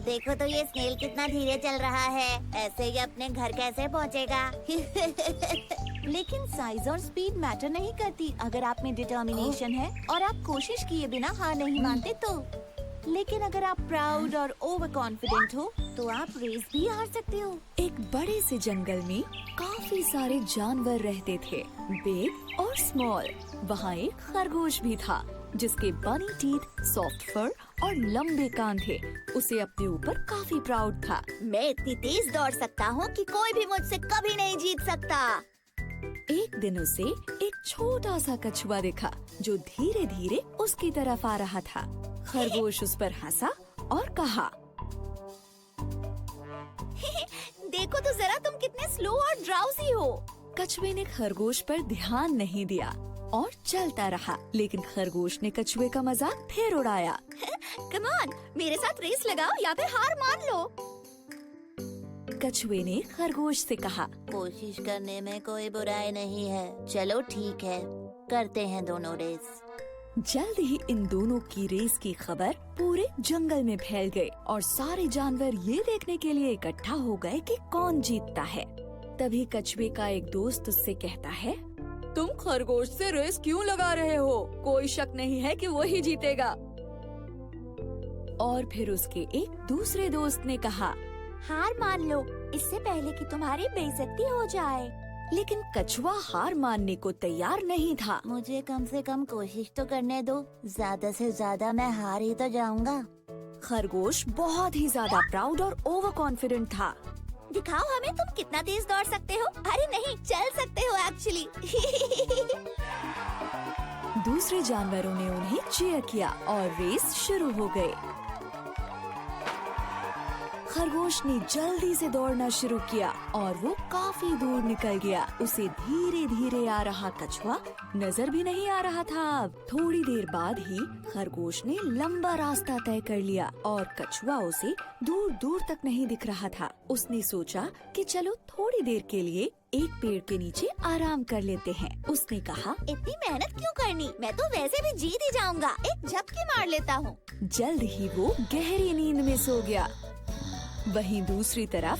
देखो तो ये स्नेल कितना धीरे चल रहा है। ऐसे ये अपने घर कैसे पहुँचेगा? लेकिन साइज और स्पीड मैटर नहीं करती अगर आप में डिटर्मिनेशन है और आप कोशिश किए बिना हार नहीं मानते तो। लेकिन अगर आप प्राउड और ओवर कॉन्फिडेंट हो तो आप रेस भी हार सकते हो। एक बड़े से जंगल में काफी सारे जानवर रहते थे, बिग और स्मॉल। वहाँ एक खरगोश भी था जिसके बनी टीथ, सॉफ्ट फर और लंबे कान थे। उसे अपने ऊपर काफी प्राउड था। मैं इतनी तेज दौड़ सकता हूँ कि कोई भी मुझसे कभी नहीं जीत सकता। एक दिन उसे एक छोटा सा कछुआ दिखा जो धीरे धीरे उसकी तरफ आ रहा था। खरगोश उस पर हंसा और कहा, देखो तो जरा तुम कितने स्लो और ड्राउजी हो। कछुए ने खरगोश पर ध्यान नहीं दिया और चलता रहा, लेकिन खरगोश ने कछुए का मजाक फिर उड़ाया। कम ऑन, मेरे साथ रेस लगाओ या फिर हार मान लो। कछुए ने खरगोश से कहा, कोशिश करने में कोई बुराई नहीं है। चलो ठीक है, करते हैं दोनों रेस। जल्द ही इन दोनों की रेस की खबर पूरे जंगल में फैल गई और सारे जानवर ये देखने के लिए इकट्ठा हो गए कि कौन जीतता है। तभी कछुए का एक दोस्त उससे कहता है, तुम खरगोश से रेस क्यों लगा रहे हो? कोई शक नहीं है कि वो ही जीतेगा। और फिर उसके एक दूसरे दोस्त ने कहा, हार मान लो इससे पहले कि तुम्हारी बेइज्जती हो जाए। लेकिन कछुआ हार मानने को तैयार नहीं था। मुझे कम से कम कोशिश तो करने दो, ज्यादा से ज्यादा मैं हार ही तो जाऊंगा। खरगोश बहुत ही ज्यादा प्राउड और ओवर कॉन्फिडेंट था। दिखाओ हमें तुम कितना तेज दौड़ सकते हो। अरे नहीं, चल सकते हो एक्चुअली। दूसरे जानवरों ने उन्हें चीयर किया और रेस शुरू हो गई। खरगोश ने जल्दी से दौड़ना शुरू किया और वो काफी दूर निकल गया। उसे धीरे धीरे आ रहा कछुआ नजर भी नहीं आ रहा था। अब थोड़ी देर बाद ही खरगोश ने लंबा रास्ता तय कर लिया और कछुआ उसे दूर दूर तक नहीं दिख रहा था। उसने सोचा कि चलो थोड़ी देर के लिए एक पेड़ के नीचे आराम कर लेते हैं। उसने कहा, इतनी मेहनत क्यों करनी, मैं तो वैसे भी जीत ही जाऊंगा। एक झपकी मार लेता हूँ। जल्द ही वो गहरी नींद में सो गया। वहीं दूसरी तरफ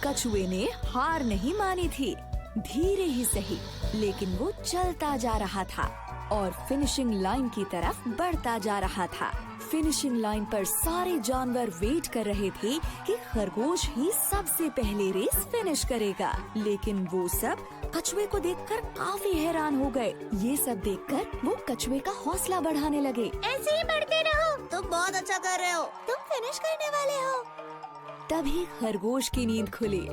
कछुए ने हार नहीं मानी थी। धीरे ही सही, लेकिन वो चलता जा रहा था और फिनिशिंग लाइन की तरफ बढ़ता जा रहा था। फिनिशिंग लाइन पर सारे जानवर वेट कर रहे थे कि खरगोश ही सबसे पहले रेस फिनिश करेगा। लेकिन वो सब कछुए को देखकर काफी हैरान हो गए। ये सब देखकर वो कछुए का हौसला बढ़ाने लगे। ऐसे ही बढ़ते रहो, तुम बहुत अच्छा कर रहे हो। तुम फिनिश करने वाले हो। तभी खरगोश की नींद खुली।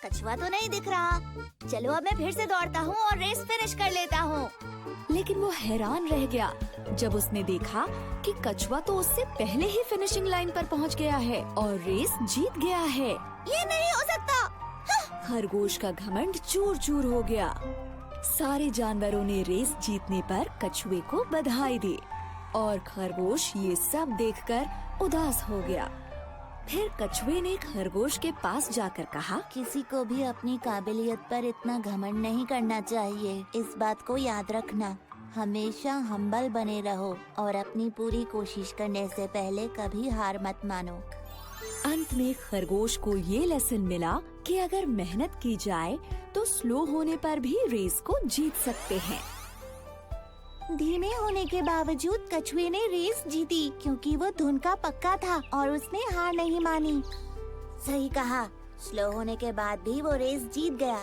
कछुआ तो नहीं दिख रहा। चलो अब मैं फिर से दौड़ता हूँ और रेस फिनिश कर लेता हूँ। लेकिन वो हैरान रह गया जब उसने देखा कि कछुआ तो उससे पहले ही फिनिशिंग लाइन पर पहुंच गया है और रेस जीत गया है। ये नहीं हो सकता। खरगोश का घमंड चूर चूर हो गया। सारे जानवरों ने रेस जीतने पर कछुए को बधाई दी और खरगोश ये सब देखकर उदास हो गया। फिर कछुए ने खरगोश के पास जाकर कहा, किसी को भी अपनी काबिलियत पर इतना घमंड नहीं करना चाहिए। इस बात को याद रखना, हमेशा हम्बल बने रहो और अपनी पूरी कोशिश करने से पहले कभी हार मत मानो। अंत में खरगोश को ये लेसन मिला कि अगर मेहनत की जाए तो स्लो होने पर भी रेस को जीत सकते हैं। धीमे होने के बावजूद कछुए ने रेस जीती क्योंकि वो धुन का पक्का था और उसने हार नहीं मानी। सही कहा, स्लो होने के बाद भी वो रेस जीत गया।